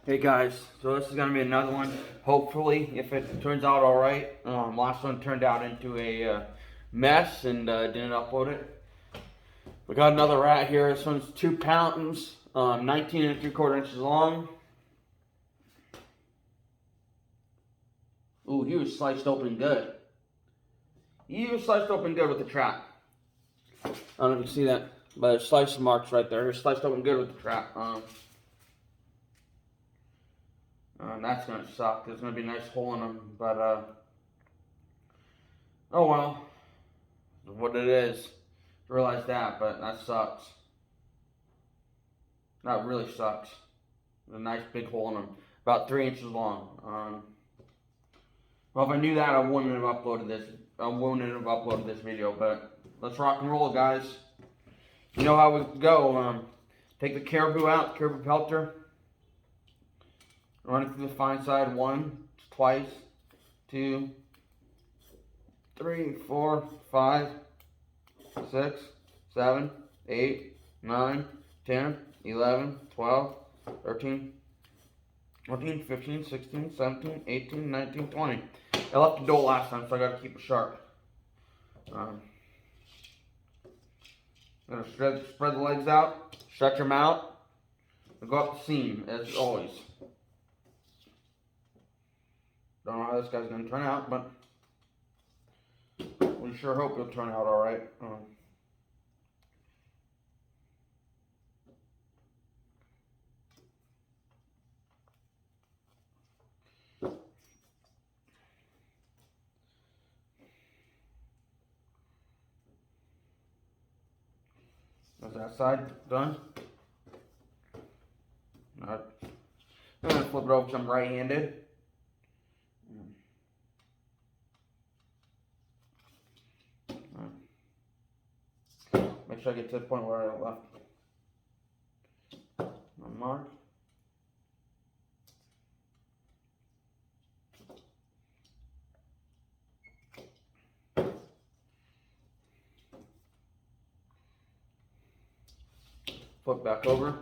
Hey guys, so this is going to be another one, hopefully, if it turns out alright. Last one turned out into a mess and didn't upload it. We got another rat here. This one's 2 pounds, 19 and 3/4 inches long. Ooh, he was sliced open good. He was sliced open good with the trap. I don't know if you can see that, but there's slice marks right there. He was sliced open good with the trap. That's going to suck. There's going to be a nice hole in him, but, oh well. What it is. Realize that, but that sucks. That really sucks. There's a nice big hole in him. About 3 inches long. Well, if I knew that, I wouldn't have uploaded this video, but let's rock and roll, guys. You know how we go. Take the caribou out, caribou pelter. Run it through the fine side once, twice, 2, 3, 4, 5, 6, 7, 8, 9, 10, 11, 12, 13, 14, 15, 16, 17, 18, 19, 20. I left the dough last time, so I gotta keep it sharp. I'm gonna spread the legs out, stretch them out, and go up the seam, as always. Don't know how this guy's gonna turn out, but we sure hope he'll turn out alright. Is that side done? Alright. I'm gonna flip it over because I'm right-handed. Make sure I get to the point where I left my mark. Flip back over.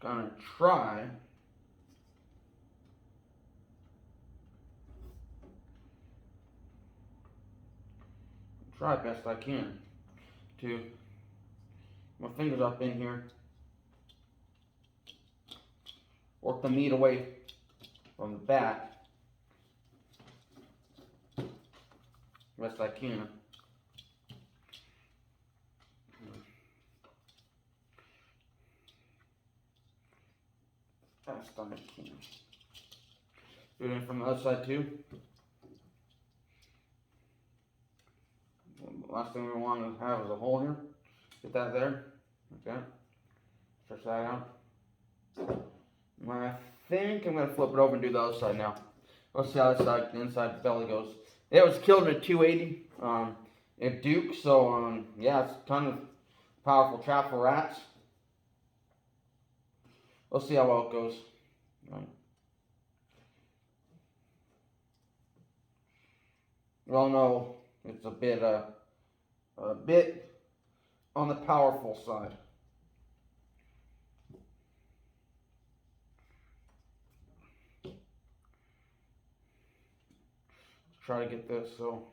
Gonna try best I can to my fingers up in here, work the meat away from the back best I can. Best I can. Do it from the other side too. Last thing we want to have is a hole here. Get that there. Okay. Stretch that out. I think I'm going to flip it over and do the other side now. Let's see how this side, the inside belly goes. It was killed at 280 at Duke, so yeah, it's a ton of powerful trap for rats. We'll see how well it goes. We all know it's a bit on the powerful side. Let's try to get this so.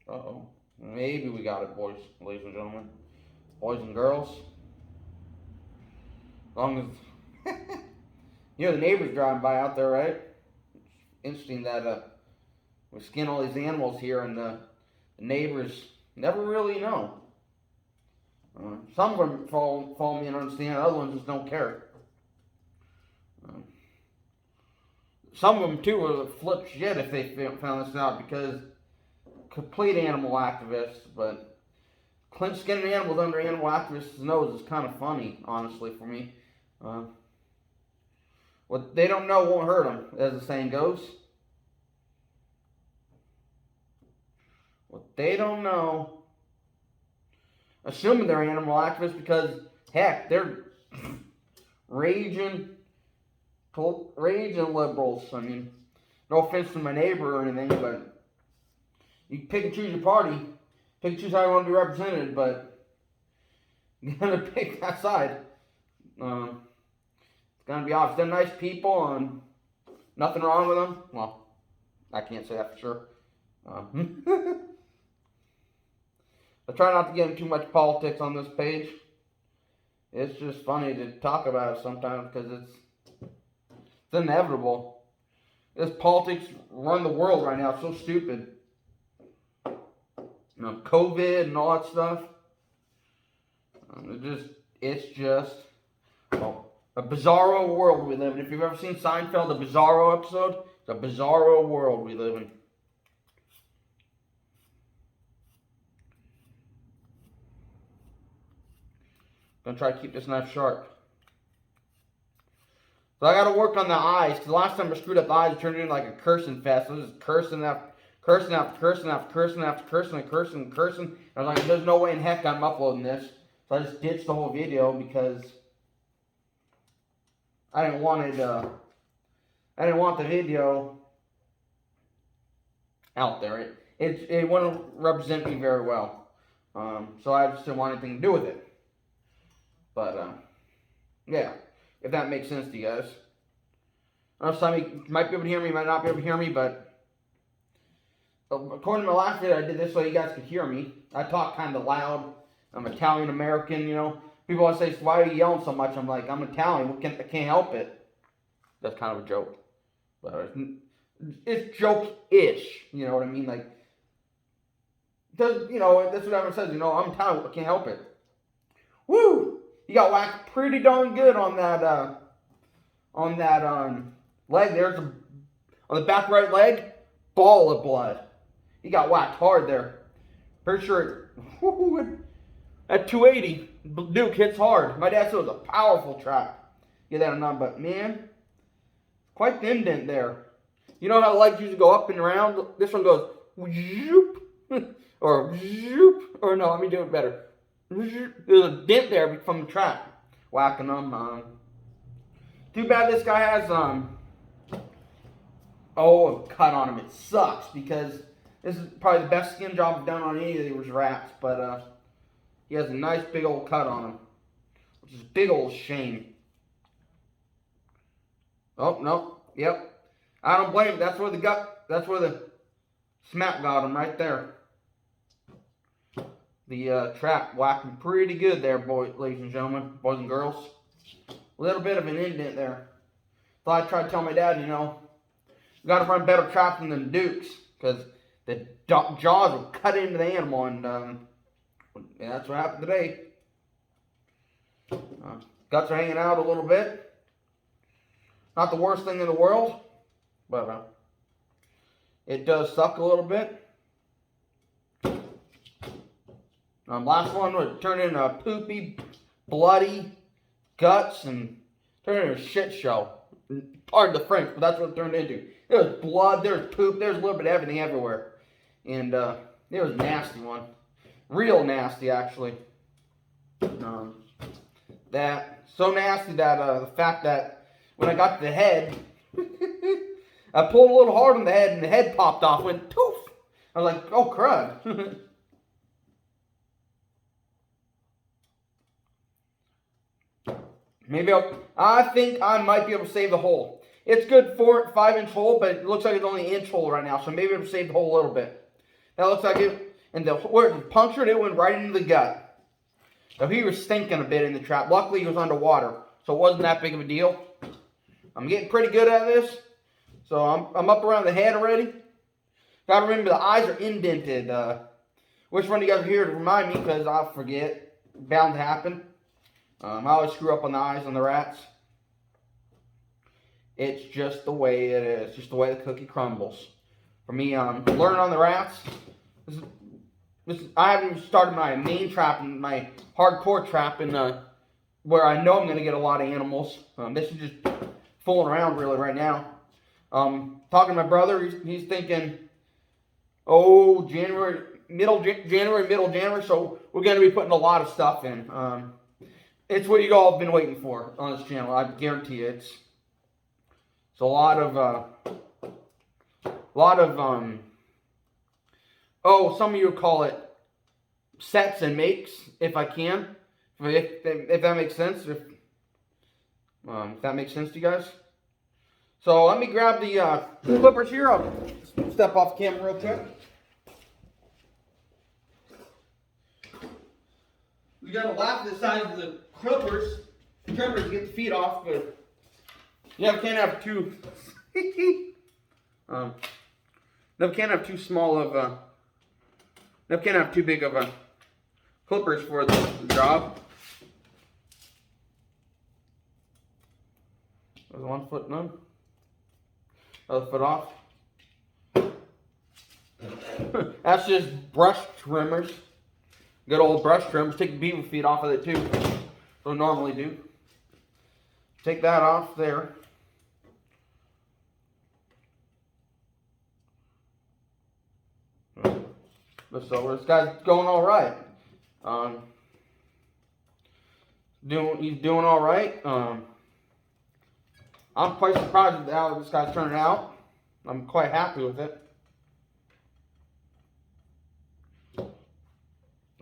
Uh-oh. Maybe we got it, boys, ladies and gentlemen. Boys and girls. As long as you know the neighbors driving by out there, right? It's interesting that we skin all these animals here and the neighbors never really know. Some of them follow me and understand, other ones just don't care. Some of them too will flip shit if they found this out, because complete animal activists, but skinning animals under animal activists' nose is kind of funny, honestly, for me. What they don't know won't hurt them, as the saying goes. What they don't know, assuming they're animal activists, because heck, they're raging liberals. I mean, no offense to my neighbor or anything, but you pick and choose your party, pick and choose how you want to be represented, but you gotta pick that side. It's gonna be obvious. They're nice people and nothing wrong with them. Well, I can't say that for sure. I try not to get into too much politics on this page. It's just funny to talk about it sometimes because it's inevitable. This politics run the world right now. It's so stupid. COVID and all that stuff. It's just a bizarro world we live in. If you've ever seen Seinfeld, the Bizarro episode, it's a bizarro world we live in. Gonna try to keep this knife sharp. So I gotta work on the eyes, because the last time I screwed up the eyes, it turned into like a cursing fest. I was just cursing after cursing after cursing after cursing after cursing and cursing and cursing. And I was like, there's no way in heck I'm uploading this. So I just ditched the whole video because I didn't want the video out there. It wouldn't represent me very well. So I just didn't want anything to do with it. But, yeah, if that makes sense to you guys. I know some of you might be able to hear me, might not be able to hear me, but according to my last video, I did this so you guys could hear me. I talk kind of loud. I'm Italian-American, you know. People always say, why are you yelling so much? I'm like, I'm Italian. I can't help it. That's kind of a joke. But it's joke-ish, you know what I mean? Like, you know, that's what everyone says, you know, I'm Italian. I can't help it. Woo! He got whacked pretty darn good on that leg. There's on the back right leg, ball of blood. He got whacked hard there. Pretty sure at 280, Duke hits hard. My dad said it was a powerful trap. Get that or not, but man, quite the indent there. You know how legs usually go up and around? This one goes zoop, or zoop, or no, let me do it better. There's a dent there from the trap. Whacking them. Too bad this guy has a cut on him. It sucks because this is probably the best skin job I've done on any of these rats. But he has a nice big old cut on him, which is a big old shame. Oh no, yep. I don't blame him. That's where the smack got him right there. The trap whacked him pretty good there, ladies and gentlemen, boys and girls. A little bit of an indent there. So I tried to tell my dad, you know, you got to run better trapping than Duke's, because the jaws will cut into the animal, and yeah, that's what happened today. Guts are hanging out a little bit. Not the worst thing in the world, but it does suck a little bit. Last one would turn into a poopy, bloody guts and turned into a shit show. Pardon the French, but that's what it turned into. There was blood, there was poop, there was a little bit of everything everywhere. And it was a nasty one. Real nasty, actually. That so nasty that the fact that when I got to the head, I pulled a little hard on the head and the head popped off, went poof. I was like, oh crud. Maybe I think I might be able to save the hole. It's good 5-inch hole, but it looks like it's only an inch hole right now, so maybe it'll save the hole a little bit. That looks like it, and where it punctured, it went right into the gut. So he was stinking a bit in the trap. Luckily, he was underwater, so it wasn't that big of a deal. I'm getting pretty good at this, so I'm up around the head already. Got to remember the eyes are indented. Which one of you guys are here to remind me, because I'll forget. Bound to happen. I always screw up on the eyes on the rats. It's just the way it is. Just the way the cookie crumbles. For me, learning on the rats. I haven't even started my main trapping, my hardcore trapping, where I know I'm going to get a lot of animals. This is just fooling around really right now. Talking to my brother, he's thinking, middle January, so we're going to be putting a lot of stuff in. It's what you all have been waiting for on this channel. I guarantee you. It's a lot of oh, some of you call it sets and makes, if I can, if that makes sense, if that makes sense to you guys. So let me grab the clippers here. I'll step off camera real quick. We gotta lap the size of the clippers to get the feet off, but yeah, we can't have too no, we can't have too small of no, we can't have too big of a clippers for the job. There's 1 foot none. Other foot off. That's just brush trimmers. Good old brush trimmers. Take the beaver feet off of it too. So normally do. Take that off there. So this guy's going all right. He's doing all right. I'm quite surprised at how this guy's turning out. I'm quite happy with it.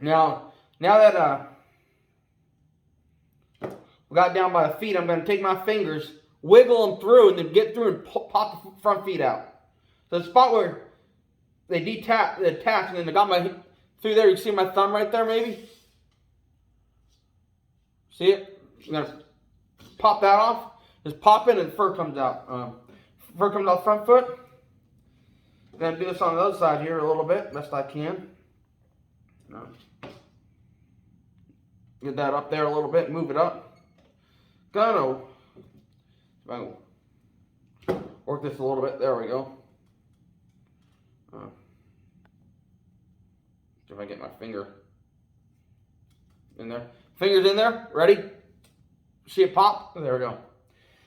Now that we got down by the feet, I'm going to take my fingers, wiggle them through, and then get through and pop the front feet out. So the spot where they attach, and then I got my through there. You see my thumb right there, maybe? See it? I'm going to pop that off. Just pop it and fur comes out. Fur comes off front foot. I'm going to do this on the other side here a little bit, best I can. Get that up there a little bit, move it up. Gonna work this a little bit. There we go. See if I get my finger in there. Fingers in there. Ready? See it pop? There we go.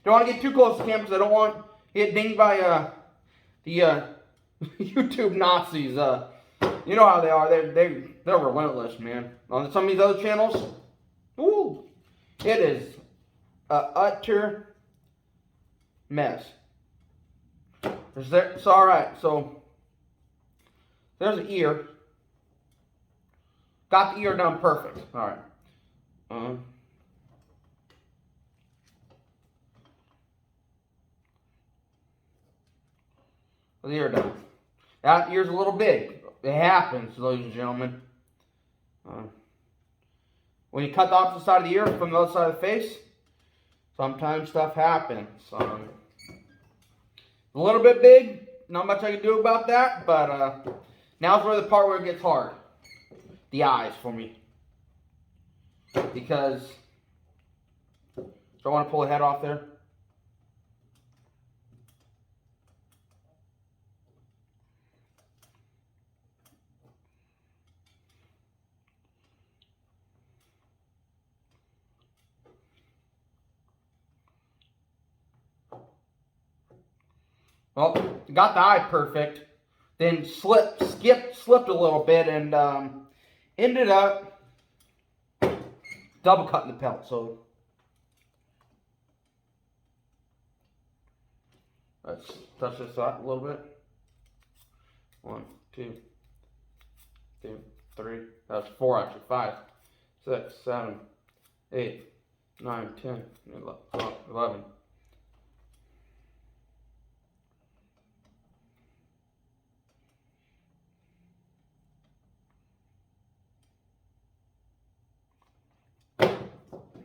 Don't want to get too close to the camera because I don't want to get dinged by the YouTube Nazis. You know how they are. They're relentless, man. On some of these other channels, ooh, it is an utter mess. It's all right. So there's the ear. Got the ear done perfect. All right. The ear done. That ear's a little big. It happens, ladies and gentlemen. When you cut the opposite side of the ear from the other side of the face, sometimes stuff happens. A little bit big. Not much I can do about that, but now's where the part where it gets hard. The eyes for me. Because I want to pull the head off there. Well, got the eye perfect. Then slipped a little bit and ended up double cutting the pelt. So let's touch this out a little bit. 1, 2, 3. That's 4 actually. 5, 6, 7, 8, 9, 10, 11.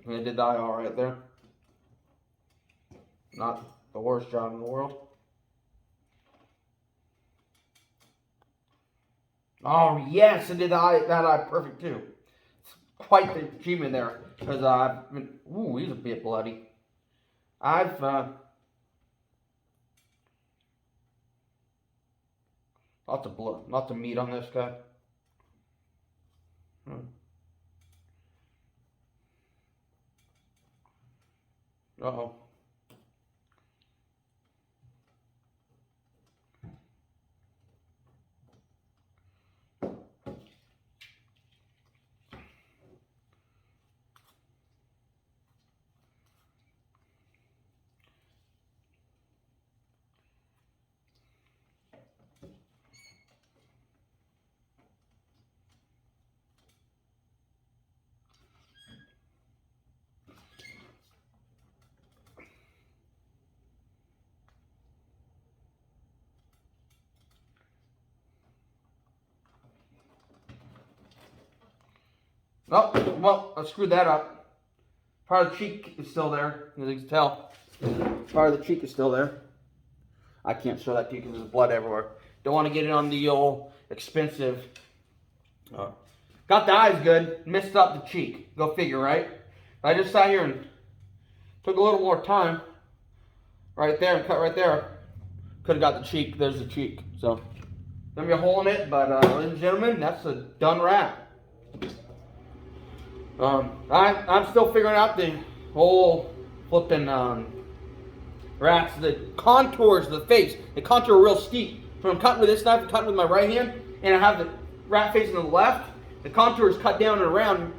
I did the eye all right there. Not the worst job in the world. Oh yes, I did that eye perfect too. It's quite the achievement there, because I've been. Ooh, he's a bit bloody. I've lots of blood, lots of meat on this guy. Uh-oh. Oh, well, I screwed that up. Part of the cheek is still there, as you can tell. Part of the cheek is still there. I can't show that to you because there's blood everywhere. Don't want to get it on the old expensive. Got the eyes good, messed up the cheek. Go figure, right? I just sat here and took a little more time. Right there, and cut right there. Could have got the cheek. There's the cheek. So, gonna be a hole in it, but ladies and gentlemen, that's a done wrap. I'm still figuring out the whole flipping rats, the contours of the face. The contour are real steep. So I'm cutting with this knife, I'm cutting with my right hand, and I have the rat facing to the left. The contour is cut down and around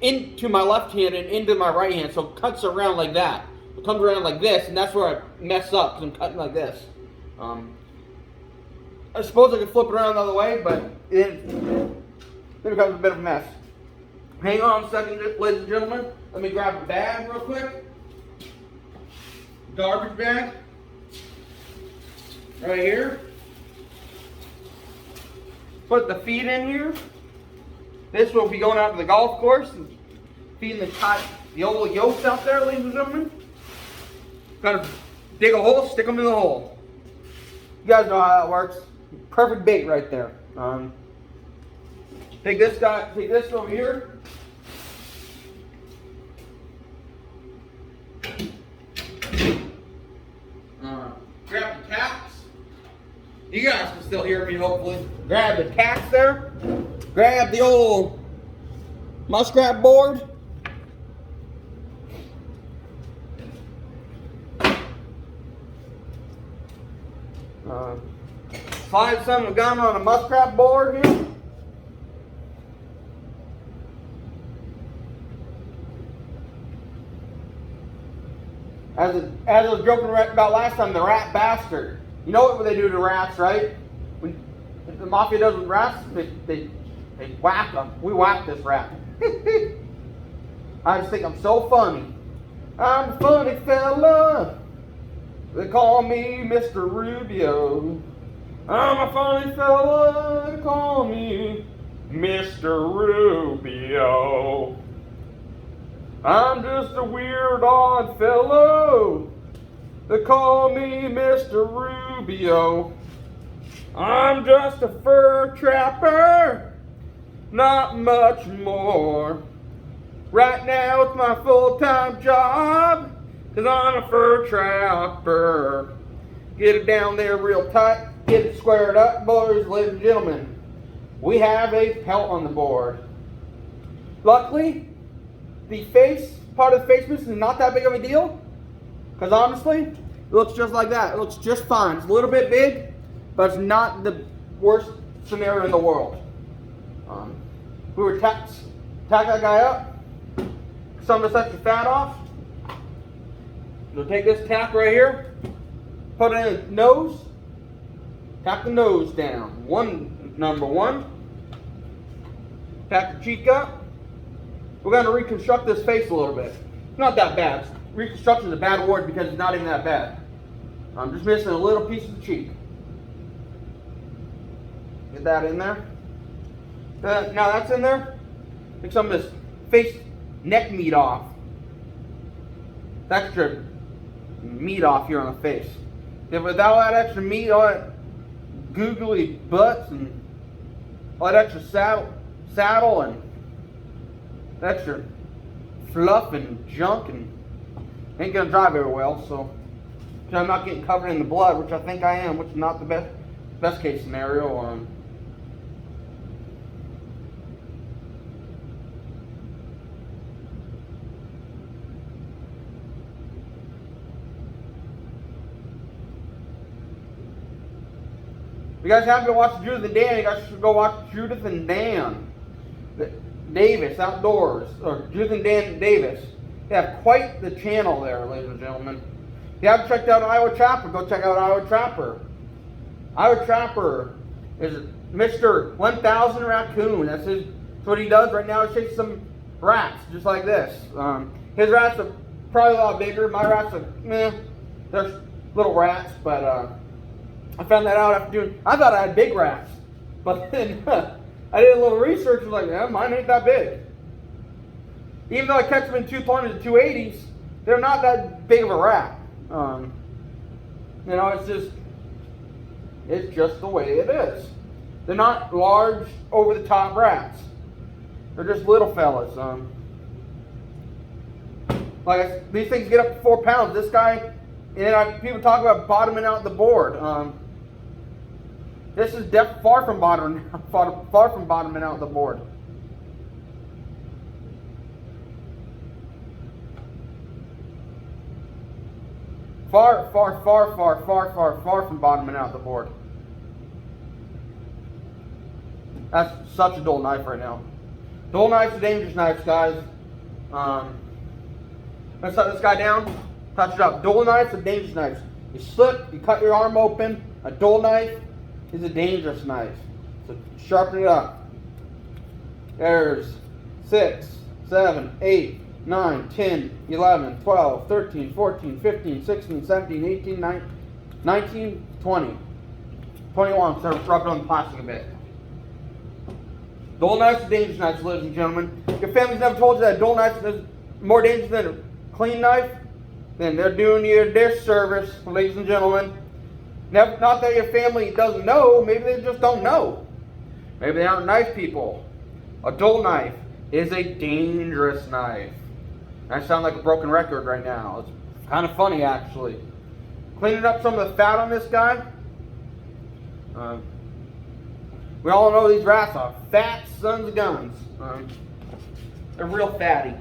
into my left hand and into my right hand, so it cuts around like that. It comes around like this, and that's where I mess up because I'm cutting like this. I suppose I could flip it around the other way, but it becomes a bit of a mess. Hang on a second, ladies and gentlemen. Let me grab a bag real quick. Garbage bag. Right here. Put the feed in here. This will be going out to the golf course and feeding the old yolks out there, ladies and gentlemen. Gotta dig a hole, stick them in the hole. You guys know how that works. Perfect bait right there. Take this over here. Grab the tacks. You guys can still hear me, hopefully. Grab the tacks there. Grab the old muskrat board. Slide some of the gum on a muskrat board here. As I was joking about last time, the rat bastard. You know what they do to rats, right? When the mafia does with rats, they whack them. We whack this rat. I just think I'm so funny. I'm a funny fella. They call me Mr. Rubio. I'm a funny fella. They call me Mr. Rubio. I'm just a weird, odd fellow. They call me Mr. Rubio. I'm just a fur trapper, not much more. Right now it's my full-time job, 'cause I'm a fur trapper. Get it down there real tight, get it squared up, boys, ladies and gentlemen. We have a pelt on the board. Luckily, the part of the face mousse is not that big of a deal, because honestly, it looks just like that. It looks just fine. It's a little bit big, but it's not the worst scenario in the world. We were tack that guy up, some of this extra fat off. We'll take this tack right here, put it in the nose, tap the nose down. Number one. Tack the cheek up. We're going to reconstruct this face a little bit. Not that bad. Reconstruction is a bad word because it's not even that bad. I'm just missing a little piece of the cheek. Get that in there. Now that's in there. Take some of this face neck meat off. It's extra meat off here on the face. If without all that extra meat, all that googly butts and all that extra saddle and extra fluff and junk, and ain't gonna dry very well. So I'm not getting covered in the blood, which I think I am, which is not the best case scenario. If you guys haven't been watching Judith and Dan, you guys should go watch Judith and Dan Davis Outdoors, or Judith and Dan Davis. They have quite the channel there, ladies and gentlemen. If you haven't checked out Iowa Trapper, go check out Iowa Trapper. Iowa Trapper is Mr. 1000 Raccoon. That's what he does right now. He chases some rats, just like this. His rats are probably a lot bigger. My rats are, they're little rats, but I found that out after I thought I had big rats. But then I did a little research and was like, yeah, mine ain't that big. Even though I catch them in 220s and 280s, they're not that big of a rat. You know, it's just the way it is. They're not large, over-the-top rats. They're just little fellas. These things get up to 4 pounds. This guy, people talk about bottoming out the board. This is far from bottoming out the board. Far from bottoming out the board. That's such a dull knife right now. Dull knives are dangerous knives, guys. Let's set this guy down, touch it up. Dull knives are dangerous knives. You slip, you cut your arm open. A dull knife is a dangerous knife. So sharpen it up. There's 6, 7, 8, 9, 10, 11, 12, 13, 14, 15, 16, 17, 18, 19, 20. 21, so rub it on the plastic a bit. Dull knives are dangerous knives, ladies and gentlemen. Your family's never told you that a dull knife is more dangerous than a clean knife, then they're doing you a disservice, ladies and gentlemen. Not that your family doesn't know, maybe they just don't know. Maybe they aren't knife people. A dull knife is a dangerous knife. I sound like a broken record right now. It's kind of funny, actually. Cleaning up some of the fat on this guy. We all know these rats are fat sons of guns. They're real fatty.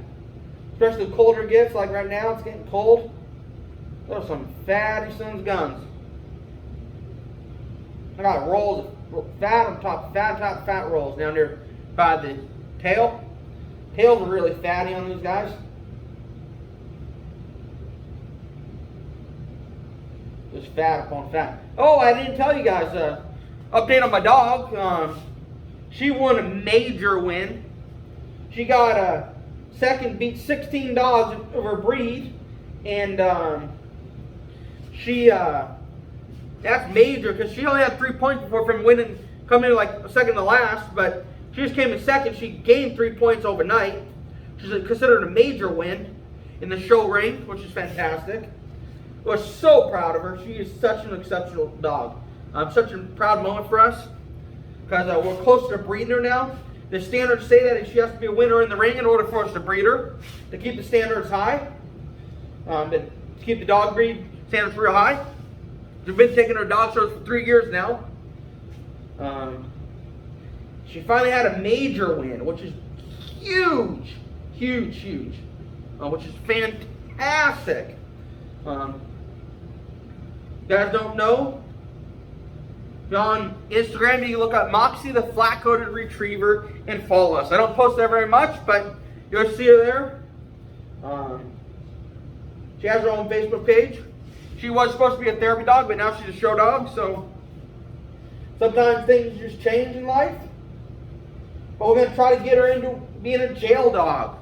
Especially the colder it gets, like right now, it's getting cold. Those are some fatty sons of guns. I got rolls of fat on top, fat rolls down there by the tail. Tails are really fatty on these guys. Just fat upon fat. Oh, I didn't tell you guys, update on my dog. She won a major win. She got a second, beat 16 dogs of her breed, and that's major because she only had 3 points before from winning, coming in like second to last, but she just came in second. She gained 3 points overnight. She's considered a major win in the show ring, which is fantastic. We're so proud of her. She is such an exceptional dog. Such a proud moment for us because we're closer to breeding her now. The standards say that she has to be a winner in the ring in order for us to breed her, to keep the standards high, to keep the dog breed standards real high. We've been taking her dog shows for 3 years now. She finally had a major win, which is huge, which is fantastic. You guys don't know? On Instagram, you can look up Moxie the Flat-Coated Retriever and follow us. I don't post there very much, but you'll see her there. She has her own Facebook page. She was supposed to be a therapy dog, but now she's a show dog, so sometimes things just change in life. But we're going to try to get her into being a jail dog.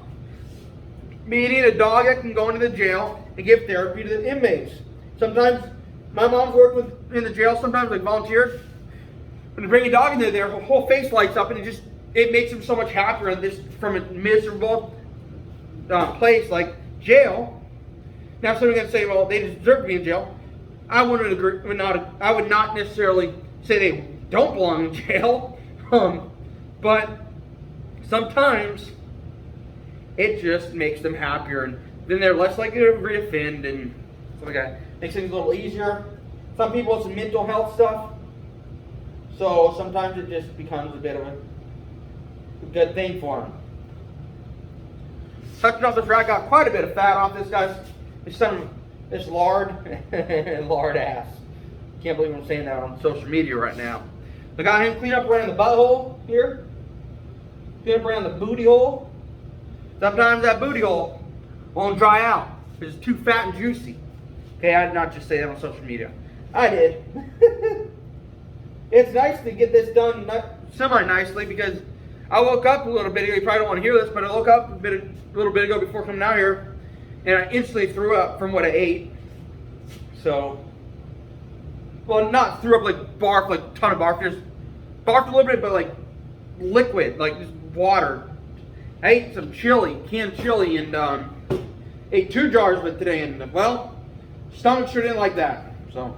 Meaning a dog that can go into the jail and give therapy to the inmates. Sometimes, my mom's worked in the jail, sometimes like volunteers. When you bring a dog into there, her whole face lights up and it makes them so much happier in this, from a miserable place like jail. Now somebody's going to say, well, they deserve to be in jail. I wouldn't agree. I would not necessarily say they don't belong in jail. But sometimes it just makes them happier, and then they're less likely to reoffend and stuff like that. Makes things a little easier. Some people, it's mental health stuff, so sometimes it just becomes a bit of a good thing for them. Touching off this rat, got quite a bit of fat off this guy's. This lard ass. Can't believe I'm saying that on social media right now. I got him clean up around the butthole here. Clean up around the booty hole. Sometimes that booty hole won't dry out because it's too fat and juicy. Okay, I did not just say that on social media. I did. It's nice to get this done semi-nicely because I woke up a little bit ago. You probably don't want to hear this, but I woke up a little bit ago before coming out here, and I instantly threw up from what I ate. So, well, not threw up like barf, like a ton of barf. Just barfed a little bit, but like liquid, like just water. I ate some chili, canned chili, and ate 2 jars of it today, and well, stomach sure didn't like that. So,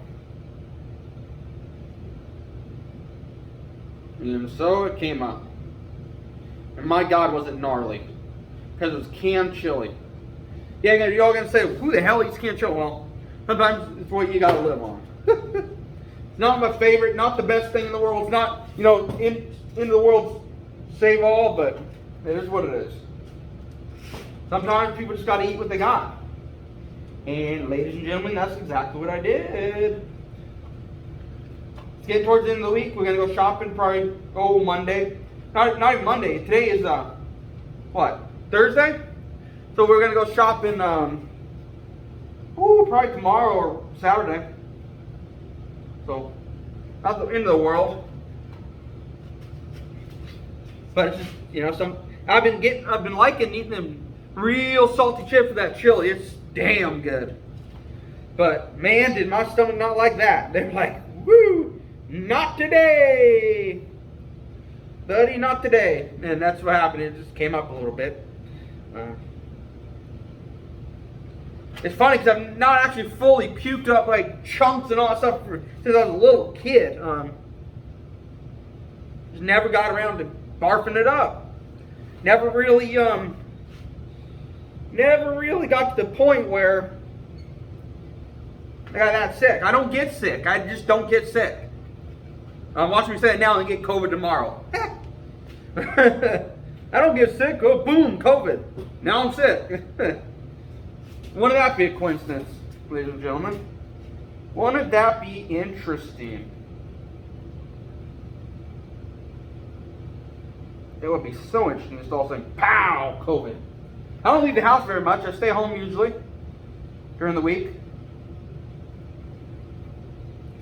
and so it came out. And my God, was it gnarly. Because it was canned chili. Yeah, you're all going to say, who the hell eats canned chili? Well, sometimes it's what you got to live on. It's not my favorite, not the best thing in the world. It's not, in the world save all, but it is what it is. Sometimes people just got to eat what they got. And ladies and gentlemen, that's exactly what I did. It's getting towards the end of the week. We're going to go shopping probably, Monday. Not even Monday. Today is, what, Thursday? So we're going to go shopping, probably tomorrow or Saturday. So, not the end of the world. But it's just, I've been liking eating them real salty chips with that chili. It's damn good. But, man, did my stomach not like that. They were like, woo, not today. Buddy, not today. And that's what happened. It just came up a little bit. It's funny because I've not actually fully puked up like chunks and all that stuff since I was a little kid. Just never got around to barfing it up. Never really got to the point where I got that sick. I don't get sick. I just don't get sick. Watch me say it now and get COVID tomorrow. I don't get sick. Oh, boom, COVID. Now I'm sick. Wouldn't that be a coincidence, ladies and gentlemen? Wouldn't that be interesting? It would be so interesting just all of a sudden, pow, COVID. I don't leave the house very much. I stay home usually during the week.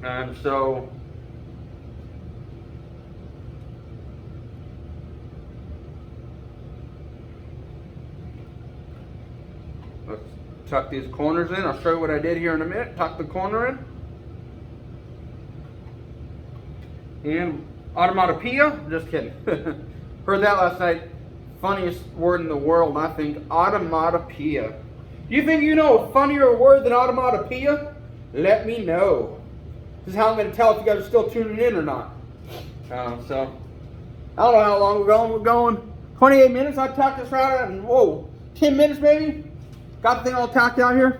And so, let's tuck these corners in. I'll show you what I did here in a minute. Tuck the corner in. And automatopoeia? Just kidding. Heard that last night. Funniest word in the world, I think. Automatopoeia. Do you think you know a funnier word than automatopoeia? Let me know. This is how I'm going to tell if you guys are still tuning in or not. So, I don't know how long we're going. We're going 28 minutes. I tacked this right in, 10 minutes maybe. Got the thing all tacked out here.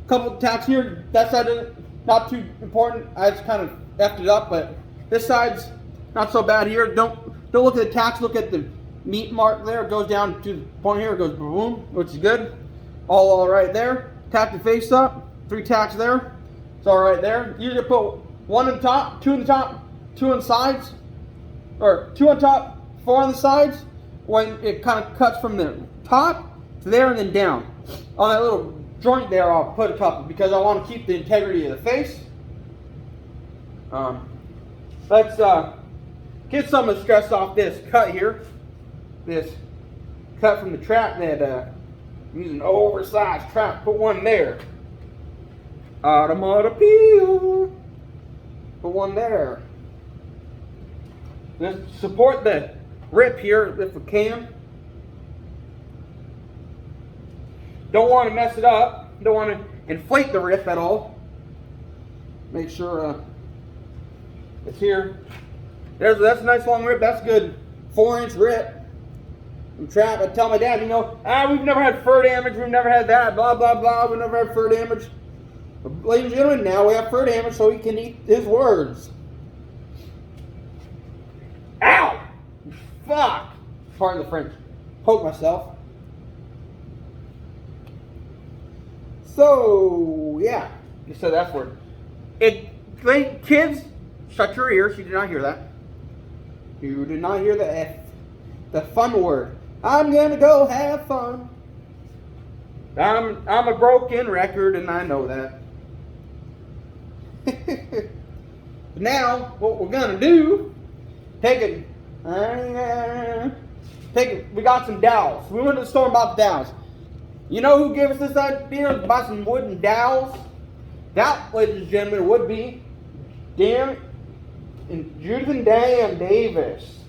A couple of tacks here. That side isn't not too important. I just kind of effed it up, but this side's not so bad here. Don't look at the tacks. Look at the meat mark there. It goes down to the point here. It goes boom, which is good. All right there. Tack the face up. 3 tacks there. It's all right there. Usually put 1 on the top, 2 on the top, 2 on the sides, or 2 on top, 4 on the sides. When it kind of cuts from the top to there and then down. On that little joint there, I'll put a couple because I want to keep the integrity of the face. Let's get some of the stress off this cut here. This cut from the trap that I'm using an oversized trap. Put one there. Automatopoeia. Put one there. Let's support the rip here if we can. Don't want to mess it up. Don't want to inflate the rip at all. Make sure it's here. That's a nice long rip. That's a good 4-inch rip. I'm trapped. I tell my dad, we've never had fur damage. We've never had that. Blah, blah, blah. We've never had fur damage. But ladies and gentlemen, now we have fur damage so he can eat his words. Ow! Fuck! Pardon the French. Poke myself. So, yeah. You said that word. Kids, shut your ears. You did not hear that. You did not hear the fun word. I'm gonna go have fun. I'm a broken record and I know that. Now, what we're gonna do, we got some dowels. We went to the store and bought the dowels. You know who gave us this idea to buy some wooden dowels? That, ladies and gentlemen, would be Judith and Dan Davis.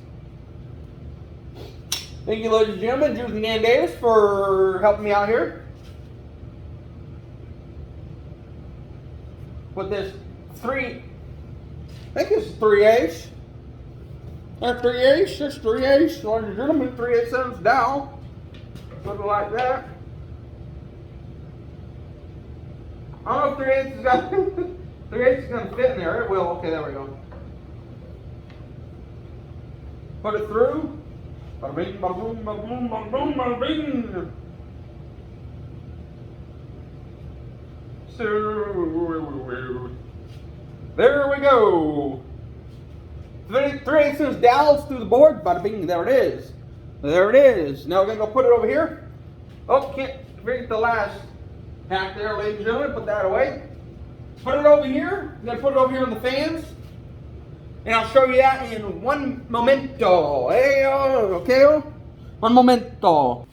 Thank you, ladies and gentlemen, Juice and Dan Davis, for helping me out here. With this I think it's 3/8. That's 3/8. That's 3/8. Ladies and gentlemen, 3/8 cents down. Something like that. I don't know if 3/8 is got 3/8 is gonna fit in there. It will. Okay, there we go. Put it through. Bada bing, bada boom, bada boom, bada boom, bada bing. So there we go. 3/8 cents dowels through the board. Bada bing. There it is. There it is. Now we're gonna go put it over here. Oh, can't forget the last hack there, ladies and gentlemen. Put that away. Put it over here. I'm gonna put it over here on the fans. And I'll show you that in one momento. Hey, okay? One momento.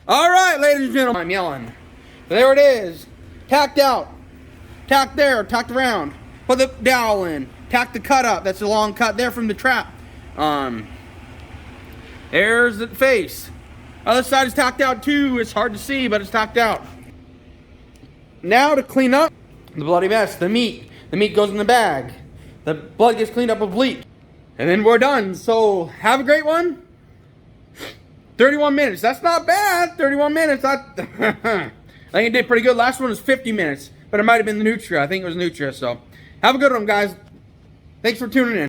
All right, ladies and gentlemen. I'm yelling. There it is. Tacked out. Tacked there. Tacked around. Put the dowel in. Tack the cut up. That's a long cut there from the trap. There's the face. Other side is tacked out too. It's hard to see, but it's tacked out. Now to clean up the bloody mess, the meat. The meat goes in the bag. The blood gets cleaned up with bleach. And then we're done. So have a great one. 31 minutes. That's not bad. 31 minutes. I think it did pretty good. Last one was 50 minutes. But it might have been the Nutria. I think it was Nutria. So have a good one, guys. Thanks for tuning in.